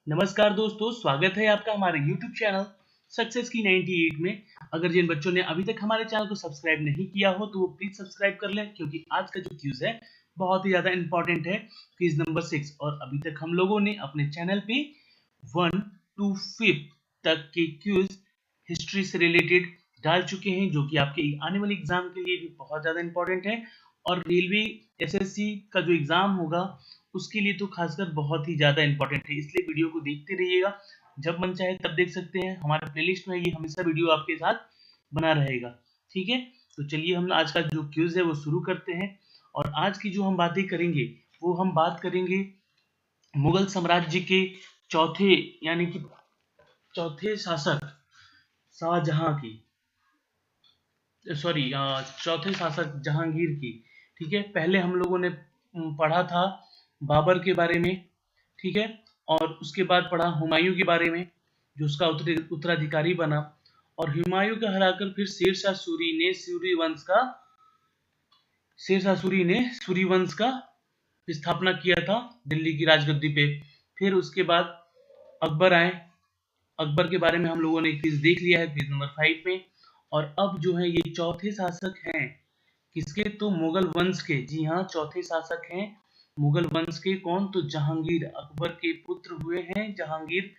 नमस्कार दोस्तों, स्वागत है आपका हमारे YouTube चैनल सक्सेस की 98 में। अगर जिन बच्चों ने अभी तक हमारे चैनल को सब्सक्राइब नहीं किया हो तो वो प्लीज सब्सक्राइब कर लें, क्योंकि आज का जो क्यूज है बहुत ही ज्यादा इंपॉर्टेंट है, क्विज नंबर 6। और अभी तक हम लोगों ने अपने चैनल पे 1 to 5 तक के क्यूज हिस्ट्री से रिलेटेड डाल चुके हैं, जो कि आपके आने वाले एग्जाम के लिए भी बहुत ज्यादा इंपॉर्टेंट है। और रेलवे एसएससी का जो एग्जाम होगा उसके लिए तो खासकर बहुत ही ज्यादा इंपॉर्टेंट है, इसलिए वीडियो को देखते रहिएगा। जब मन चाहे तब देख सकते हैं, हमारे प्लेलिस्ट में ये हमेशा वीडियो आपके साथ बना रहेगा। ठीक है, तो चलिए हम आज का जो क्यूज है वो शुरू करते हैं। और आज की जो हम बातें करेंगे वो हम बात करेंगे मुगल साम्राज्य के चौथे यानी कि चौथे शासक शाहजहां की, सॉरी चौथे शासक जहांगीर की। ठीक है, पहले हम लोगों ने पढ़ा था बाबर के बारे में। ठीक है, और उसके बाद पढ़ा हुमायूं के बारे में, जो उसका उत्तराधिकारी बना। और हुमायूं को हराकर फिर शेरशाह सूरी ने सूरी वंश का स्थापना किया था दिल्ली की राजगद्दी पे। फिर उसके बाद अकबर आए। अकबर के बारे में हम लोगों ने क्विज देख लिया है, क्विज नंबर 5 में। और अब जो है ये चौथे शासक हैं किसके, तो मुगल वंश के। जी हाँ, चौथे शासक हैं मुगल वंश के। कौन, तो जहांगीर, अकबर के पुत्र हुए हैं जहांगीर,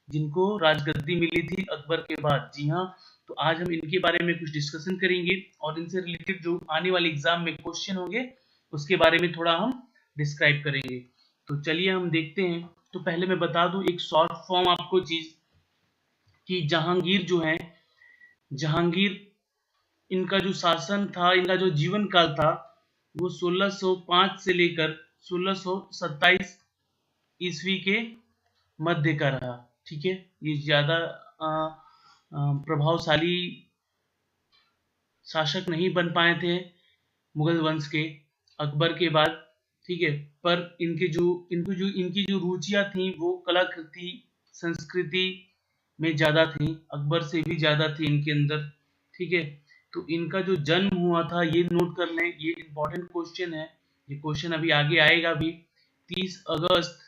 जिनको राजगद्दी मिली थी अकबर के बाद। जी हाँ, तो आज हम इनके बारे में कुछ डिस्कशन करेंगे और इनसे रिलेटेड जो आने वाले एग्जाम में क्वेश्चन होंगे उसके बारे में थोड़ा हम डिस्क्राइब करेंगे। तो चलिए हम देखते हैं। तो पहले मैं बता दूं एक शॉर्ट फॉर्म आपको चीज, कि जहांगीर जो है, जहांगीर इनका जो शासन था, इनका जो जीवन काल था, वो 1605 से लेकर 1627 ईस्वी के मध्य का रहा। ठीक है, ये ज्यादा प्रभावशाली शासक नहीं बन पाए थे मुगल वंश के अकबर के बाद। ठीक है, पर इनकी जो रुचियां थी वो कलाकृति संस्कृति में ज्यादा थी, अकबर से भी ज्यादा थी इनके अंदर। ठीक है, तो इनका जो जन्म हुआ था ये नोट कर लें, ये इंपॉर्टेंट क्वेश्चन है, ये क्वेश्चन अभी आगे आएगा भी। 30 अगस्त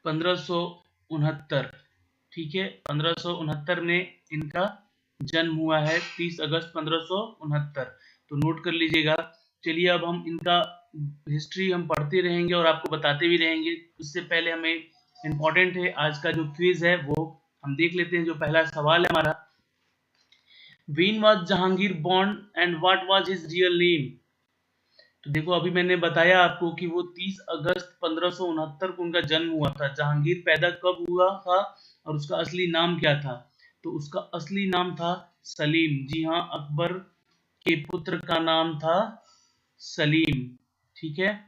1569। ठीक है, 1569 में इनका जन्म हुआ है, 30 अगस्त 1569। तो नोट कर लीजिएगा। चलिए अब हम इनका हिस्ट्री हम पढ़ते रहेंगे और आपको बताते भी रहेंगे। उससे पहले हमें इंपॉर्टेंट है आज का जो क्विज है वो हम देख लेते हैं। जो पहला सवाल है हमारा, when was Jahangir born and what was his real name. तो देखो, अभी मैंने बताया आपको कि वो 30 अगस्त 1569 को उनका जन्म हुआ था। जहांगीर पैदा कब हुआ था और उसका असली नाम क्या था, तो उसका असली नाम था सलीम। जी हाँ, अकबर के पुत्र का नाम था सलीम। ठीक है,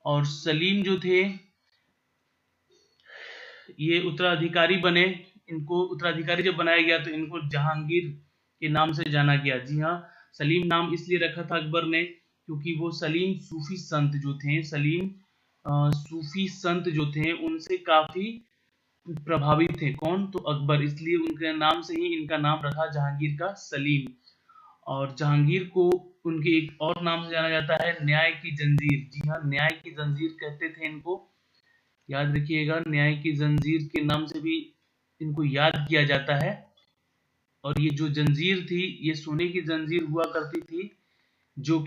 और सलीम जो थे ये उत्तराधिकारी बने। इनको उत्तराधिकारी जब बनाया गया तो इनको जहांगीर के नाम से जाना गया। जी हाँ, सलीम नाम इसलिए रखा था अकबर ने क्योंकि वो सलीम सूफी संत जो थे, सलीम सूफी संत जो थे उनसे काफी प्रभावित थे। कौन, तो अकबर, इसलिए उनके नाम से ही इनका नाम रखा जहांगीर का सलीम। और जहांगीर को उनके एक और नाम से जाना जाता है, न्याय की जंजीर। जी हाँ, न्याय की जंजीर कहते थे इनको, याद रखिएगा, न्याय की जंजीर के नाम से भी इनको याद किया जाता है। और ये जो जंजीर थी ये सोने की जंजीर हुआ करती थी, जो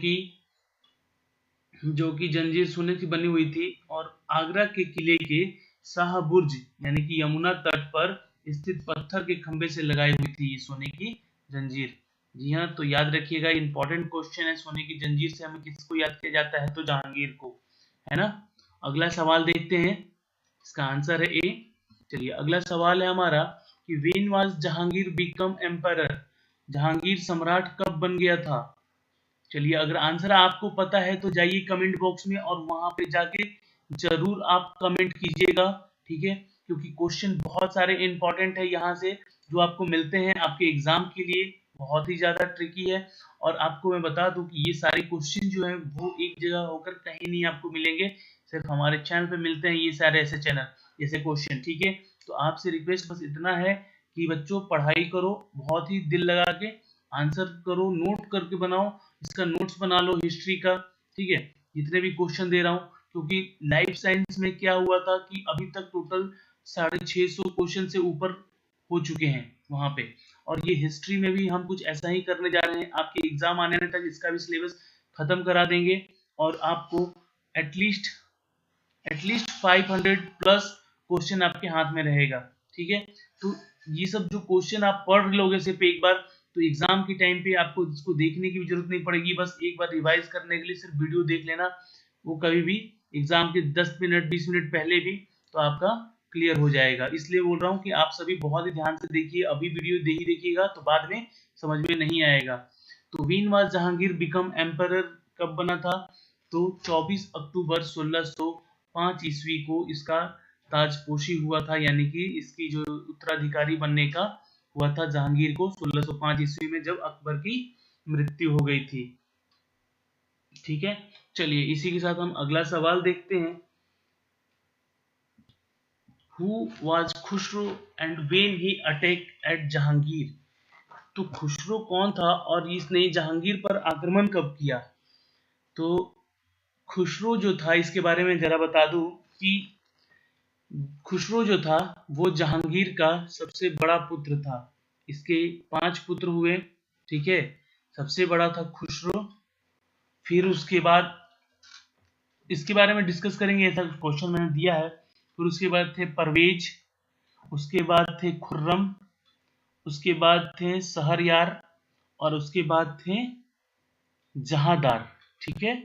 कि जंजीर सोने की बनी हुई थी। और आगरा के किले के शाह बुर्ज यानी कि यमुना तट पर स्थित पत्थर के खंभे से लगाई हुई थी ये सोने की जंजीर। जी हाँ, तो याद रखिएगा, इंपॉर्टेंट क्वेश्चन है। सोने की जंजीर से हमें किसको याद किया जाता है, तो जहांगीर को, है ना। अगला सवाल देखते हैं, इसका आंसर है ए। चलिए अगला सवाल है हमारा कि when was Jahangir become emperor. Jahangir सम्राट कब बन गया था। चलिए, अगर आंसर आपको पता है तो जाइए कमेंट बॉक्स में और वहां पे जाके जरूर आप कमेंट कीजिएगा। ठीक है, क्योंकि क्वेश्चन बहुत सारे इंपॉर्टेंट है यहाँ से जो आपको मिलते हैं आपके एग्जाम के लिए, बहुत ही ज्यादा ट्रिकी है। और आपको मैं बता दूं कि ये सारे क्वेश्चन जो है वो एक जगह होकर कहीं नहीं आपको मिलेंगे, सिर्फ हमारे चैनल पे मिलते हैं ये सारे ऐसे चैनल ऐसे क्वेश्चन। ठीक है, तो आपसे रिक्वेस्ट बस इतना है कि बच्चों पढ़ाई करो, बहुत ही दिल लगा के आंसर करो, नोट करके बनाओ, इसका नोट्स बना लो हिस्ट्री का। ठीक है, जितने भी क्वेश्चन दे रहा हूँ, क्योंकि लाइफ साइंस में क्या हुआ था कि अभी तक टोटल 650 क्वेश्चन से ऊपर हो चुके हैं वहां पे। और ये हिस्ट्री में भी हम कुछ ऐसा ही करने जा रहे हैं, आपके एग्जाम आने तक इसका भी सिलेबस खत्म करा देंगे और आपको एटलीस्ट 500 प्लस क्वेश्चन आपके हाथ में रहेगा। ठीक है, तो ये सब जो क्वेश्चन आप पढ़ लोगे सिर्फ एक बार, तो एग्जाम के टाइम पे आपको इसको देखने की भी जरूरत नहीं पड़ेगी, बस एक बार रिवाइज करने के लिए सिर्फ वीडियो देख लेना, वो कभी भी एग्जाम के 10 मिनट 20 मिनट पहले भी तो आपका क्लियर हो जाएगा। इसलिए बोल रहा हूँ कि आप सभी बहुत ही ध्यान से देखिए, अभी वीडियो देखिएगा तो बाद में समझ में नहीं आएगा। तो when was Jahangir become emperor, कब बना था? तो 24 अक्टूबर 1605 ईस्वी को इसका ताजपोशी हुआ था, यानी कि इसकी जो उत्तराधिकारी बनने का हुआ था जहांगीर को 1605 ईस्वी में, जब अकबर की मृत्यु हो गई थी। ठीक है, चलिए इसी के साथ हम अगला सवाल देखते हैं। Who was Khusro and when he attacked at Jahangir? तो खुसरो कौन था और इसने जहांगीर पर आक्रमण कब किया? तो खुसरो जो था, इसके बारे में जरा बता दूं कि खुसरो जो था वो जहांगीर का सबसे बड़ा पुत्र था। इसके 5 पुत्र हुए। ठीक है, सबसे बड़ा था खुसरो, फिर उसके बाद इसके बारे में डिस्कस करेंगे, ऐसा क्वेश्चन मैंने दिया है। फिर उसके बाद थे परवेज, उसके बाद थे खुर्रम, उसके बाद थे शहरयार और उसके बाद थे जहांदार। ठीक है,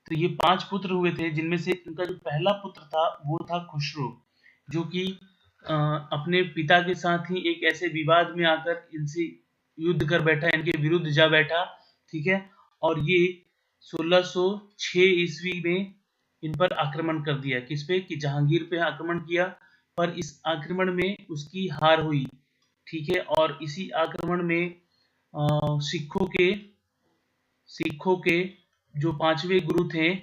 तो ये 5 पुत्र हुए थे, जिनमें से इनका जो पहला पुत्र था वो था खुसरो, जो कि अपने पिता के साथ ही एक ऐसे विवाद में आकर इनसे युद्ध कर बैठा, इनके विरुद्ध जा बैठा। ठीक है, और ये 1606 ईस्वी में इन पर आक्रमण कर दिया। किस पे? कि जहांगीर पे आक्रमण किया, पर इस आक्रमण में उसकी हार हुई। ठीक है, और इसी आक्रमण में सिखों के जो 5वें गुरु थे,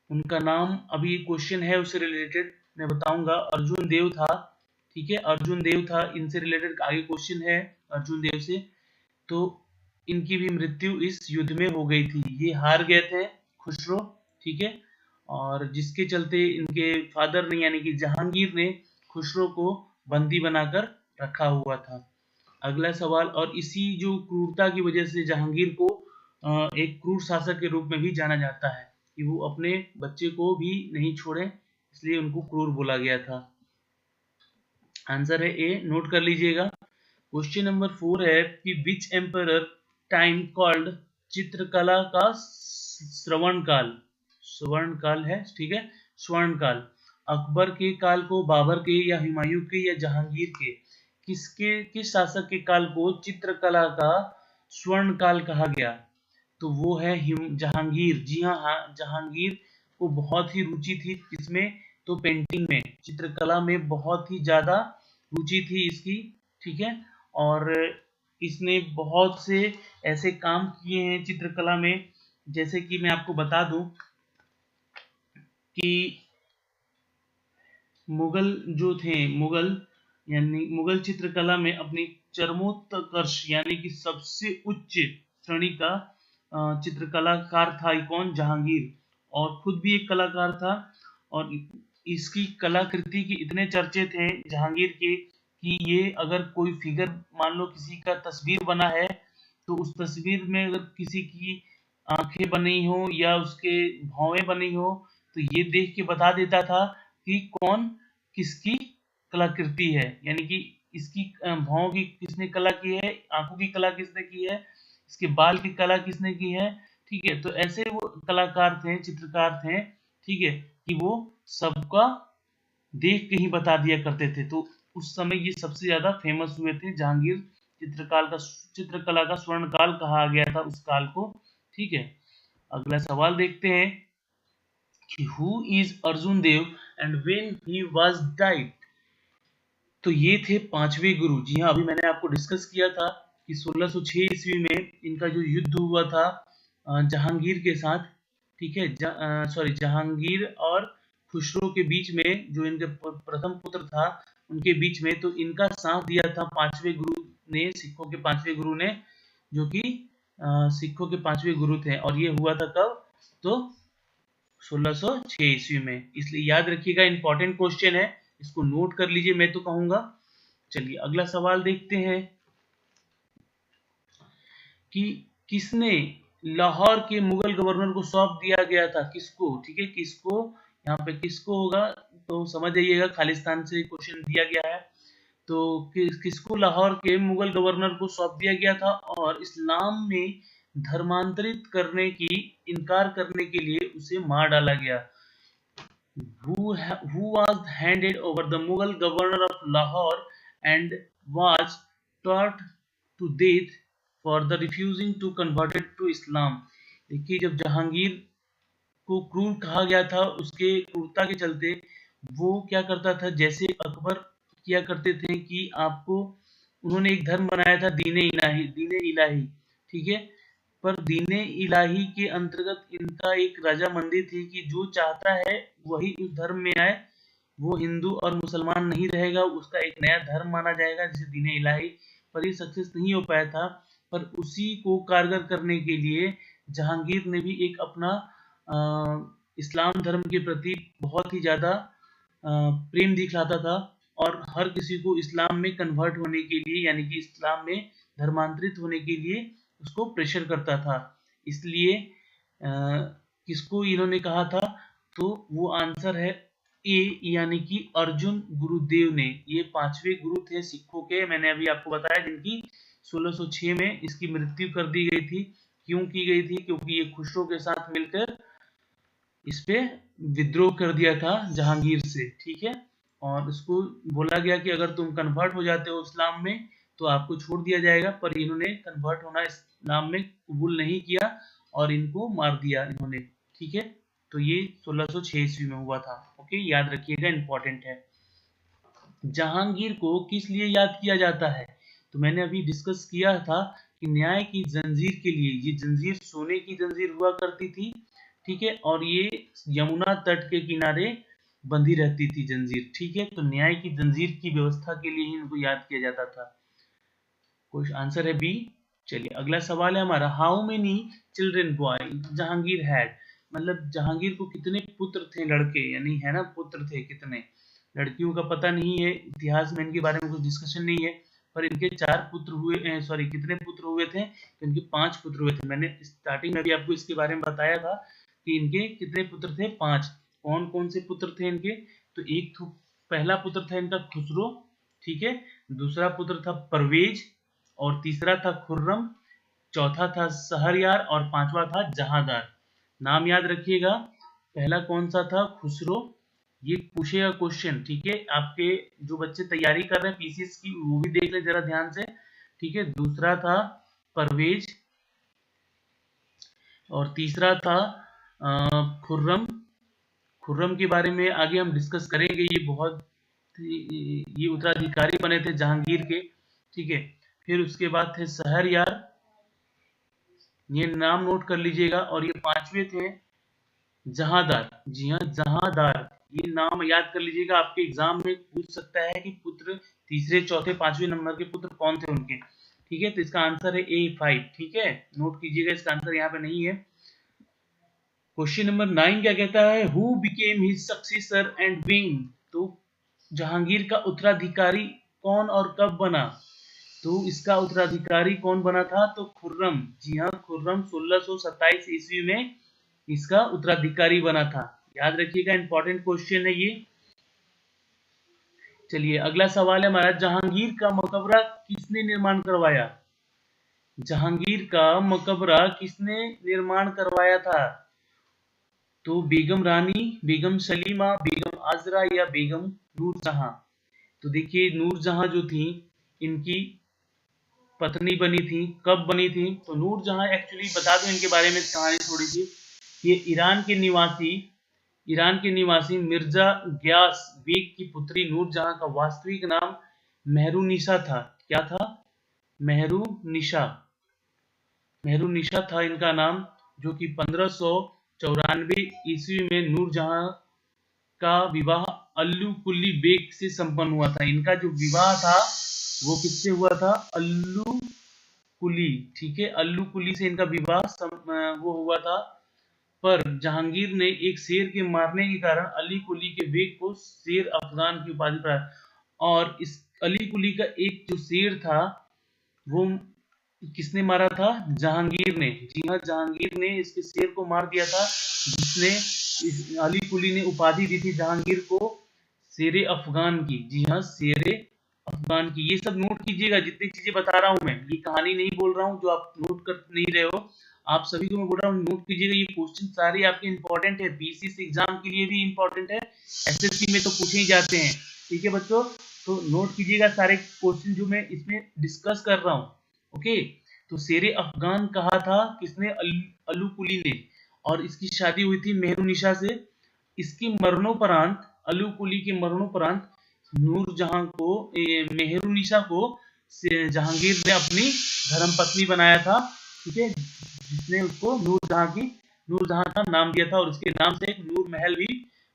उनका नाम अभी क्वेश्चन है उससे रिलेटेड मैं बताऊंगा, अर्जुन देव था। ठीक है, अर्जुन देव था, इनसे रिलेटेड आगे क्वेश्चन है अर्जुन देव से। तो इनकी भी मृत्यु इस युद्ध में हो गई थी, ये हार गए थे खुसरो। ठीक है, और जिसके चलते इनके फादर ने यानी कि जहांगीर ने खुसरो को बंदी बनाकर रखा हुआ था। अगला सवाल, और इसी जो क्रूरता की वजह से जहांगीर को एक क्रूर शासक के रूप में भी जाना जाता है, कि वो अपने बच्चे को भी नहीं छोड़े, इसलिए उनको क्रूर बोला गया था। आंसर है ए, नोट कर लीजिएगा। क्वेश्चन नंबर 4 है कि विच एम्परर टाइम कॉल्ड चित्रकला का श्रवण काल है। ठीक है, स्वर्ण काल। अकबर के काल को, बाबर के या हुमायूं के या जहांगीर के, किस शासक के काल को चित्रकला का स्वर्ण काल कहा गया? तो वो है जहांगीर। जी हाँ, जहांगीर को बहुत ही रुचि थी किसमें? तो पेंटिंग में, चित्रकला में बहुत ही ज्यादा रुचि थी इसकी। ठीक है, और इसने बहुत से ऐसे काम किए हैं चित्रकला में, जैसे कि मैं आपको बता दूं कि मुगल चित्रकला में अपनी चरमोत्कर्ष यानी कि सबसे उच्च श्रेणी का चित्रकलाकार था कौन? जहांगीर, और खुद भी एक कलाकार था। और इसकी कलाकृति के इतने चर्चे थे जहांगीर के कि ये अगर कोई फिगर, मान लो किसी का तस्वीर बना है, तो उस तस्वीर में अगर किसी की आंखें बनी हो या उसके भौवें बनी हो, तो ये देख के बता देता था कि कौन किसकी कलाकृति है, यानी कि इसकी भौं की किसने कला की है, आंखों की कला किसने की है, इसके बाल की कला किसने की है। ठीक है, तो ऐसे वो कलाकार थे, चित्रकार थे। ठीक है, कि वो सबका देख के ही बता दिया करते थे। तो उस समय ये सबसे ज्यादा फेमस हुए थे। जहांगीर चित्रकला का स्वर्ण काल कहा गया था उस काल को। ठीक है, अगला सवाल देखते हैं कि who is Arjun Dev and when he was died? तो ये थे 5वें गुरु। जी हाँ, अभी मैंने आपको डिस्कस किया था कि 1606 ईस्वी में इनका जो युद्ध हुआ था जहांगीर के साथ। ठीक है, जहांगीर और खुसरो के बीच में, जो इनके प्रथम पुत्र था उनके बीच में, तो इनका साथ दिया था 5वें गुरु ने, सिखों के 5वें गुरु ने, जो कि सिखों के 5वें गुरु थे। और ये हुआ था कब? तो 1606 ईस्वी में। इसलिए याद रखिएगा, इंपॉर्टेंट क्वेश्चन है, इसको नोट कर लीजिए, मैं तो कहूंगा। चलिए अगला सवाल देखते हैं कि किसने लाहौर के मुगल गवर्नर को सौंप दिया गया था, किसको, ठीक है, किसको, यहाँ पे किसको होगा तो समझ जाइएगा, खालिस्तान से क्वेश्चन दिया गया है। तो किसको लाहौर के मुगल गवर्नर को सौंप दिया गया था और इस्लाम में धर्मांतरित करने की इनकार करने के लिए उसे मार डाला गया। who was handed over the Mughal governor of Lahore and was tortured to death for the refusing to convert to Islam। देखिए जब जहांगीर को क्रूर कहा गया था उसके क्रूरता के चलते वो क्या करता था, जैसे अकबर किया करते थे कि आपको उन्होंने एक धर्म बनाया था दीने इलाही, ठीक है, पर दीने इलाही के अंतर्गत इनका एक रजामंदी थी कि जो चाहता है वही उस धर्म में आए, वो हिंदू और मुसलमान नहीं रहेगा, उसका एक नया धर्म माना जाएगा जिसे दीने इलाही, पर ये सक्सेस नहीं हो पाया था। पर उसी को कारगर करने के लिए जहांगीर ने भी एक अपना इस्लाम धर्म के प्रति बहुत ही ज्यादा प्रेम दिखलाता था और हर किसी को इस्लाम में कन्वर्ट होने के लिए यानी कि इस्लाम में धर्मांतरित होने के लिए उसको प्रेशर करता था। इसलिए किसको इन्होंने कहा था, तो वो आंसर है ए यानी कि अर्जुन गुरुदेव ने। ये 5वें गुरु थे सिखों के, मैंने अभी आपको बताया, जिनकी 1606 में इसकी मृत्यु कर दी गई थी। क्यों की गई थी, क्योंकि ये खुसरो के साथ मिलकर इस पे विद्रोह कर दिया था जहांगीर से, ठीक है, और उसको बोला गया कि अगर तुम कन्वर्ट हो जाते हो इस्लाम में तो आपको छोड़ दिया जाएगा, पर इन्होंने कन्वर्ट होना इस्लाम में कबूल नहीं किया और इनको मार दिया इन्होंने, ठीक है। तो ये 1606 ईस्वी में हुआ था। ओके, याद रखिएगा, इंपॉर्टेंट है। जहांगीर को किस लिए याद किया जाता है, तो मैंने अभी डिस्कस किया था कि न्याय की जंजीर के लिए। ये जंजीर सोने की जंजीर हुआ करती थी, ठीक है, और ये यमुना तट के किनारे बंधी रहती थी जंजीर, ठीक है। तो न्याय की जंजीर की व्यवस्था के लिए ही इनको याद किया जाता था। कुछ आंसर है बी। चलिए अगला सवाल है हमारा, how many children boy Jahangir had, मतलब जहांगीर को कितने पुत्र थे, लड़के यानी है ना, पुत्र थे कितने, लड़कियों का पता नहीं है, इतिहास में इनके बारे में कुछ डिस्कशन नहीं है, पर इनके 4 पुत्र हुए, सॉरी कितने पुत्र हुए थे, तो इनके 5 पुत्र हुए थे। मैंने स्टार्टिंग में भी आपको इसके बारे में बताया था कि इनके कितने पुत्र थे, 5। कौन कौन से पुत्र थे इनके, तो एक तो पहला पुत्र था इनका खुसरो, ठीक है, दूसरा पुत्र था परवेज, और तीसरा था खुर्रम, चौथा था शहरयार और 5वां था जहांदार। नाम याद रखिएगा, पहला कौन सा था, खुसरो, ये पूछेगा क्वेश्चन, ठीक है, आपके जो बच्चे तैयारी कर रहे हैं पीसीएस की वो भी देख ले जरा ध्यान से, ठीक है। दूसरा था परवेज और तीसरा था खुर्रम। खुर्रम के बारे में आगे हम डिस्कस करेंगे, ये उत्तराधिकारी बने थे जहांगीर के, ठीक है। फिर उसके बाद थे शहरयार, ये नाम नोट कर लीजिएगा, और ये 5वें थे जहांदार। जी हाँ, जहांदार, ये नाम याद कर लीजिएगा, आपके एग्जाम में पूछ सकता है कि पुत्र तीसरे चौथे 5वें नंबर के पुत्र कौन थे उनके, ठीक है। तो इसका आंसर है A5, ठीक है, नोट कीजिएगा, इसका आंसर यहाँ पे नहीं है। क्वेश्चन नंबर 9 क्या कहता है, who became his successor and wing, तो जहांगीर का उत्तराधिकारी कौन और कब बना, तो इसका उत्तराधिकारी कौन बना था, तो खुर्रम। जी हाँ, खुर्रम 1627 ईस्वी में इसका उत्तराधिकारी बना था। याद रखिएगा, इंपॉर्टेंट क्वेश्चन है ये। चलिए अगला सवाल है हमारा, जहांगीर का मकबरा किसने निर्माण करवाया, जहांगीर का मकबरा किसने निर्माण करवाया था, तो बेगम रानी, बेगम सलीमा, बेगम आजरा या बेगम नूरजहां। तो देखिए नूरजहां जो थी इनकी पत्नी बनी थी, कब बनी थी, तो नूरजहां एक्चुअली बता दूं इनके बारे में कहानी थोड़ी सी, ये ईरान के निवासी मिर्जा ग्यास बेग की पुत्री नूरजहां का वास्तविक नाम मेहरुनिसा था। क्या था, मेहरुनिसा, मेहरुनिसा था इनका नाम, जो कि 1594 ईस्वी में नूरजहां का विवाह अल्लू कुली बेग से संपन्न हुआ था। इनका जो विवाह था वो किससे हुआ था, अल्लू कुली, ठीक है, अल्लू कुली से इनका विवाह वो हुआ था पर जहांगीर ने एक शेर के मारने के कारण अली कुली के बेग को शेर अफगान की उपाधि प्राप्त, और इस अली कुली का एक जो शेर था वो किसने मारा था? जहांगीर ने। जी हाँ, जहांगीर ने इसके शेर को मार दिया था, जिसने इस अली कुली ने उपाधि दी थी जहांगीर को शेरे अफगान की। जी हाँ, शेरे अफगान की। ये सब नोट कीजिएगा, जितनी चीजें बता रहा हूं मैं, ये कहानी नहीं बोल रहा हूँ जो आप नोट कर नहीं रहे हो, आप सभी को मैं बोल रहा हूँ नोट कीजिएगा। ये क्वेश्चन सारे आपके इंपॉर्टेंट है, पीसीएस एग्जाम के लिए भी इंपॉर्टेंट है, एसएससी में तो पूछे ही जाते हैं। ठीक है बच्चों, तो नोट कीजिएगा सारे क्वेश्चन जो मैं इसमें डिस्कस कर रहा हूँ। ओके, तो शेरे अफगान कहा था किसने? अलू कुली ने, और इसकी शादी हुई थी मेहरुनिशा से। इसके मरणोपरांत, अलू कुली के मरणोपरांत नूरजहां को, मेहरुनिशा को जहांगीर ने अपनी धर्मपत्नी बनाया था। ठीक है, जिसने उसको नूरजहां का नाम दिया था, और उसके नाम से एक नूर महल भी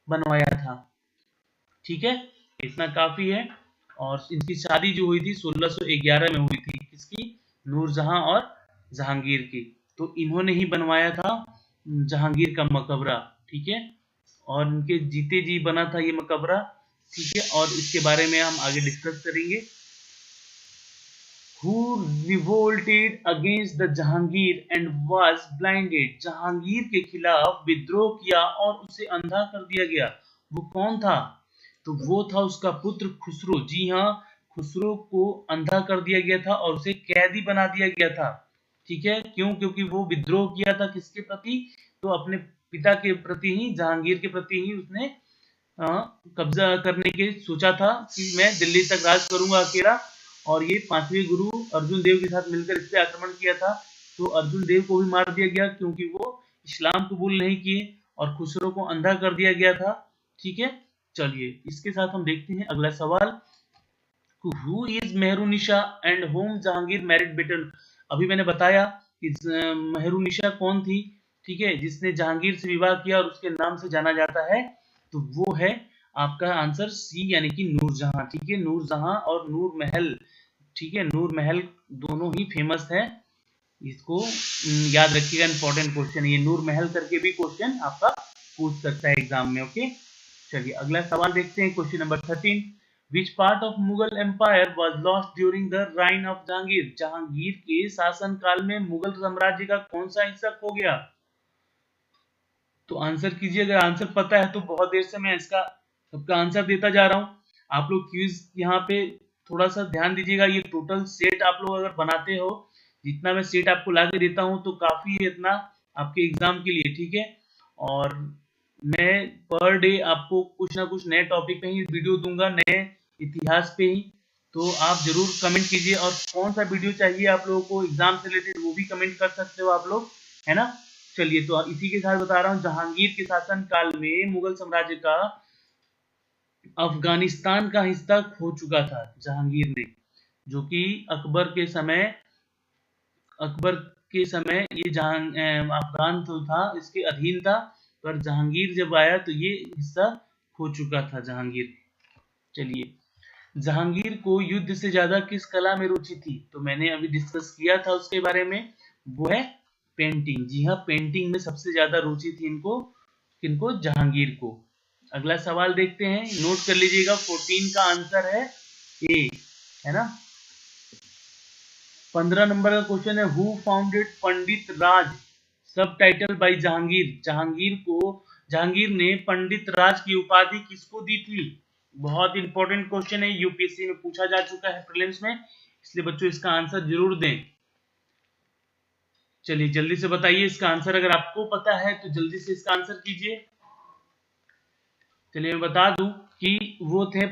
बनवाया था। ठीक है, इतना काफी है। और इनकी शादी जो हुई थी 1611 में हुई थी, किसकी? नूरजहां और जहांगीर की। तो इन्होंने ही बनवाया था जहांगीर का मकबरा। ठीक है, और इनके जीते जी बना था ये मकबरा। ठीक है, और इसके बारे में हम आगे डिस्कस करेंगे। Who revolted against the Jahangir and was blinded? Jahangir के खिलाफ विद्रोह किया और उसे अंधा कर दिया गया। वो कौन था? तो वो था उसका पुत्र खुसरो। जी हाँ, खुसरो को अंधा कर दिया गया था और उसे कैदी बना दिया गया था। ठीक है, क्यों? क्योंकि वो विद्रोह किया था किसके प्रति? तो अपने पिता के प्रति ही, जहांगीर के प्रति ही उसने कब्जा करने के सोचा था कि मैं दिल्ली तक राज करूंगा अकेला। और ये पांचवें गुरु अर्जुन देव के साथ मिलकर इस पे आक्रमण किया था। तो अर्जुन देव को भी मार दिया गया क्योंकि वो इस्लाम कबूल नहीं किए, और खुसरो को अंधा कर दिया गया था। ठीक है, चलिए इसके साथ हम देखते हैं अगला सवाल। Who is Mehrunnisa and whom Jahangir married better? अभी मैंने बताया कि मेहरुनिशा कौन थी। ठीक है, जिसने जहांगीर से विवाह किया और उसके नाम से जाना जाता है, तो वो है आपका आंसर सी, यानी कि नूरजहां। ठीक है, नूरजहां और नूर महल। ठीक है, नूर महल दोनों ही फेमस है। इसको याद रखिएगा, इंपॉर्टेंट क्वेश्चन है ये। नूर महल करके भी क्वेश्चन आपका पूछ सकता है एग्जाम में। ओके, चलिए अगला सवाल देखते हैं, question number 13। Which part of Mughal empire was lost during the reign of Jahangir? Jahangir के शासन काल में मुगल साम्राज्य का कौन सा हिस्सा खो गया? तो आंसर कीजिए, अगर आंसर पता है तो। बहुत देर से मैं इसका सबका आंसर देता जा रहा हूं। आप लोग क्विज यहाँ पे थोड़ा सा ध्यान दीजिएगा। ये टोटल सेट आप लोग अगर बनाते हो, जितना मैं सेट आपको ला के देता हूँ, तो काफी है इतना आपके एग्जाम के लिए। ठीक है, और मैं पर डे आपको कुछ ना कुछ नए टॉपिक पे ही वीडियो दूंगा, नए इतिहास पे ही। तो आप जरूर कमेंट कीजिए, और कौन सा वीडियो चाहिए आप लोगों को एग्जाम से रिलेटेड, वो भी कमेंट कर सकते हो आप लोग, है ना। चलिए, तो इसी के साथ बता रहा हूँ, जहांगीर के शासन काल में मुगल साम्राज्य का अफगानिस्तान का हिस्सा खो चुका था जहांगीर ने, जो कि अकबर के समय ये अफगान तो था, इसके अधीन था। पर जहांगीर जब आया तो ये हिस्सा खो चुका था जहांगीर। चलिए, जहांगीर को युद्ध से ज्यादा किस कला में रुचि थी? तो मैंने अभी डिस्कस किया था उसके बारे में, वो है पेंटिंग। जी हाँ, पेंटिंग में सबसे ज्यादा रुचि थी इनको, किनको? जहांगीर को। अगला सवाल देखते हैं, नोट कर लीजिएगा। 14 का आंसर है ए, है ना। 15 नंबर का क्वेश्चन है, हु फाउंडेड पंडित राज? सब टाइटल बाई जहांगीर। जहांगीर ने पंडित राज की उपाधि किसको दी थी? बहुत इंपॉर्टेंट क्वेश्चन है, यूपीएससी में पूछा जा चुका है प्रीलिम्स में, इसलिए बच्चों इसका आंसर जरूर दें। चलिए जल्दी से बताइए इसका आंसर, अगर आपको पता है तो जल्दी से इसका आंसर कीजिए। चलिए मैं बता दूं कि वो थे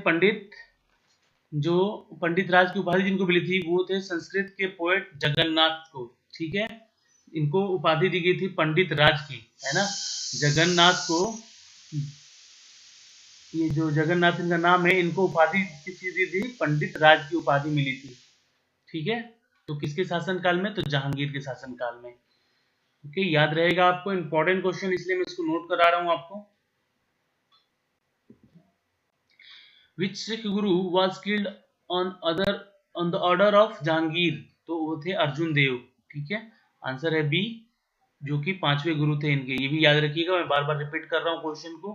जो पंडित राज की उपाधि जिनको मिली थी, वो थे संस्कृत के पोएट जगन्नाथ को। ठीक है, इनको उपाधि दी गई थी पंडित राज की, है ना। जगन्नाथ को, ये जो जगन्नाथ इनका नाम है, इनको उपाधि किसकी दी थी? पंडित राज की उपाधि मिली थी। ठीक है, तो किसके शासन काल में? तो जहांगीर के शासन काल में। ओके, याद रहेगा आपको, इंपॉर्टेंट क्वेश्चन, इसलिए मैं इसको नोट करा रहा हूं आपको। Which Sikh guru was killed on the order of Jahangir? तो वो थे अर्जुन देव। ठीक है, आंसर है बी, जो कि 5वें गुरु थे इनके, ये भी याद रखिएगा, मैं बार बार रिपीट कर रहा हूँ क्वेश्चन को।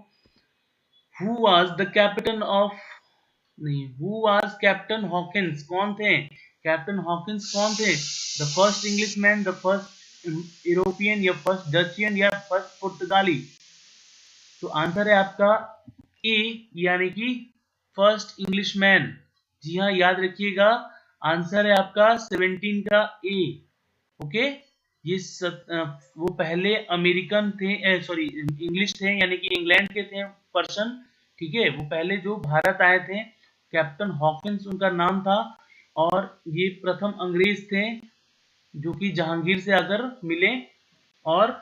Who was the captain of, नहीं, हु वाज कैप्टन हॉकिंस, कौन थे कैप्टन हॉकिंस, कौन थे? The first Englishman, the first European, या फर्स्ट डचियन, या फर्स्ट पुर्तगाली? तो आंसर है आपका ए, यानी कि फर्स्ट इंग्लिशमैन। जी हाँ, याद रखिएगा, आंसर है आपका 17 का ए। ओके, ये वो पहले अमेरिकन थे, सॉरी इंग्लिश थे, यानी कि इंग्लैंड के थे पर्सन, ठीक है, वो पहले जो भारत आए थे, कैप्टन हॉकिंस उनका नाम था, और ये प्रथम अंग्रेज थे जो कि जहांगीर से आकर मिले, और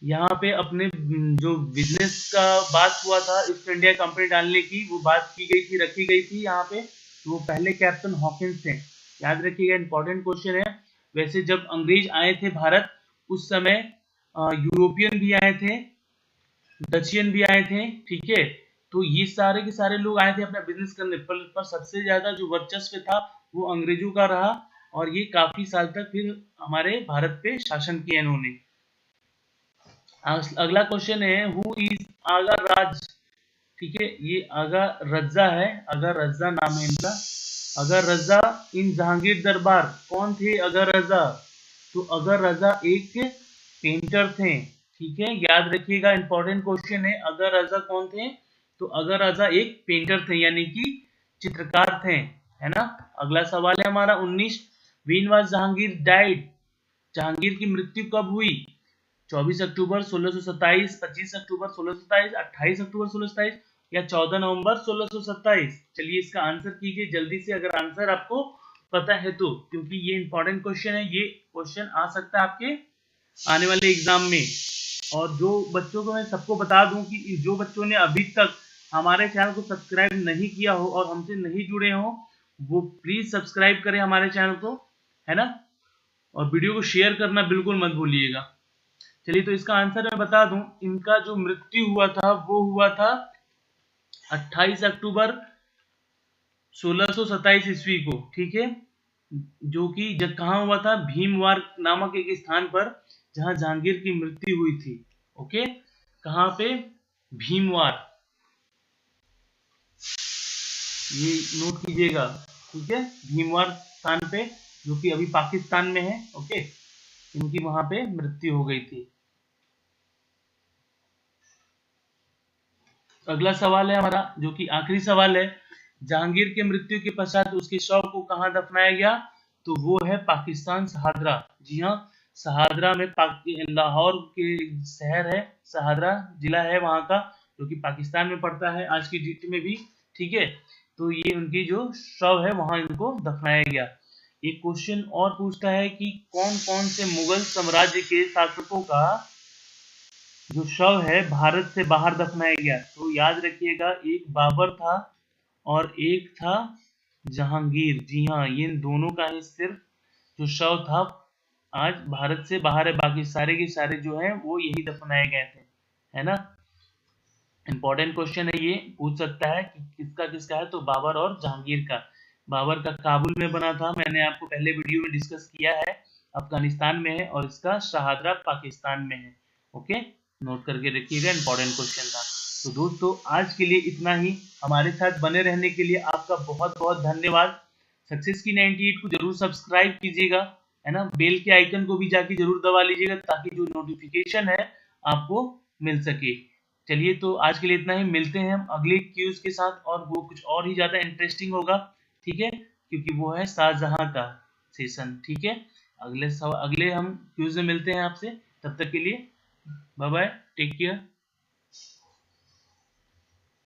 यहाँ पे अपने जो बिजनेस का बात हुआ था ईस्ट इंडिया कंपनी डालने की, वो बात की गई थी, रखी गई थी यहाँ पे, तो वो पहले कैप्टन हॉकिंस थे, याद रखिएगा, इंपॉर्टेंट क्वेश्चन है। वैसे जब अंग्रेज आए थे भारत, उस समय यूरोपियन भी आए थे, डचियन भी आए थे, ठीक है, तो ये सारे के सारे लोग आए थे अपना बिजनेस करने पर सबसे ज्यादा जो वर्चस्व था वो अंग्रेजों का रहा, और ये काफी साल तक फिर हमारे भारत पे शासन किया इन्होंने। अगला क्वेश्चन है, हु इज आगा राज, ठीक है, ये आगा रज्जा है, आगा रज्जा नाम है इनका, अगर रजा इन जहांगीर दरबार, कौन थे अगर रजा? तो अगर रजा एक पेंटर थे, ठीक है, याद रखिएगा, इंपॉर्टेंट क्वेश्चन है, अगर रजा कौन थे? तो अगर रजा एक पेंटर थे, यानी कि चित्रकार थे, है ना। अगला सवाल है हमारा 19, when was Jahangir died, Jahangir की मृत्यु कब हुई? 24 अक्टूबर 1627, 25 अक्टूबर 1627, 28 अक्टूबर 1627, या 14 नवंबर 1627? चलिए इसका आंसर कीजिए जल्दी से, अगर आंसर आपको पता है तो, क्योंकि ये इंपॉर्टेंट क्वेश्चन है, ये क्वेश्चन आ सकता है आपके आने वाले एग्जाम में। और जो बच्चों को मैं सबको बता दूं कि जो बच्चों ने अभी तक हमारे चैनल को सब्सक्राइब नहीं किया हो और हमसे नहीं जुड़े हो, वो प्लीज सब्सक्राइब करें हमारे चैनल को, है ना, और वीडियो को शेयर करना बिल्कुल मत भूलिएगा। चलिए, तो इसका आंसर मैं बता दूं, इनका जो मृत्यु हुआ था वो हुआ था 28 अक्टूबर 1627 ईस्वी को, ठीक है, जो कि जब कहाँ हुआ था, भीमवार नामक एक स्थान पर, जहां जहांगीर की मृत्यु हुई थी। ओके, कहाँ पे? भीमवार, ये नोट कीजिएगा, ठीक है, भीमवार स्थान पे, जो कि अभी पाकिस्तान में है। ओके, इनकी वहां पे मृत्यु हो गई थी। अगला सवाल है हमारा, जो कि आखिरी सवाल है, जहांगीर के मृत्यु के पश्चात उसके शव को कहां दफनाया गया? तो वो है पाकिस्तान, शहादरा। जी हाँ, शहादरा में, लाहौर के शहर है, शहादरा जिला है वहां का, जो कि पाकिस्तान में पड़ता है आज की डेट में भी, ठीक है, तो ये उनकी जो शव है वहां इनको दफनाया गया। एक क्वेश्चन और पूछता है कि कौन कौन से मुगल साम्राज्य के शासकों का जो शव है भारत से बाहर दफनाया गया? तो याद रखिएगा, एक बाबर था और एक था जहांगीर। जी हाँ, ये दोनों का ही सिर्फ जो शव था आज भारत से बाहर है, बाकी सारे के सारे जो हैं वो यही दफनाए गए थे, है ना। इंपॉर्टेंट क्वेश्चन है, ये पूछ सकता है कि किसका किसका है, तो बाबर और जहांगीर का। बाबर का काबुल में बना था, मैंने आपको पहले वीडियो में डिस्कस किया है, अफगानिस्तान में है, और इसका शहादरा पाकिस्तान में है। ओके, नोट करके रखिएगा, इंपॉर्टेंट क्वेश्चन था। तो दोस्तों, आज के लिए इतना ही। हमारे साथ बने रहने के लिए आपका बहुत बहुत धन्यवाद। सक्सेस की 98 को जरूर सब्सक्राइब कीजिएगा, है ना, बेल के आइकन को भी जाके जरूर दबा लीजिएगा, ताकि जो नोटिफिकेशन है आपको मिल सके। चलिए, तो आज के लिए इतना ही, मिलते हैं हम अगले क्यूज के साथ, और वो कुछ और ही ज्यादा इंटरेस्टिंग होगा, ठीक है, क्योंकि वो है शाहजहां का सेशन, ठीक है। अगले हम क्यूज में मिलते हैं आपसे, तब तक के लिए बाय बाय, टेक केयर।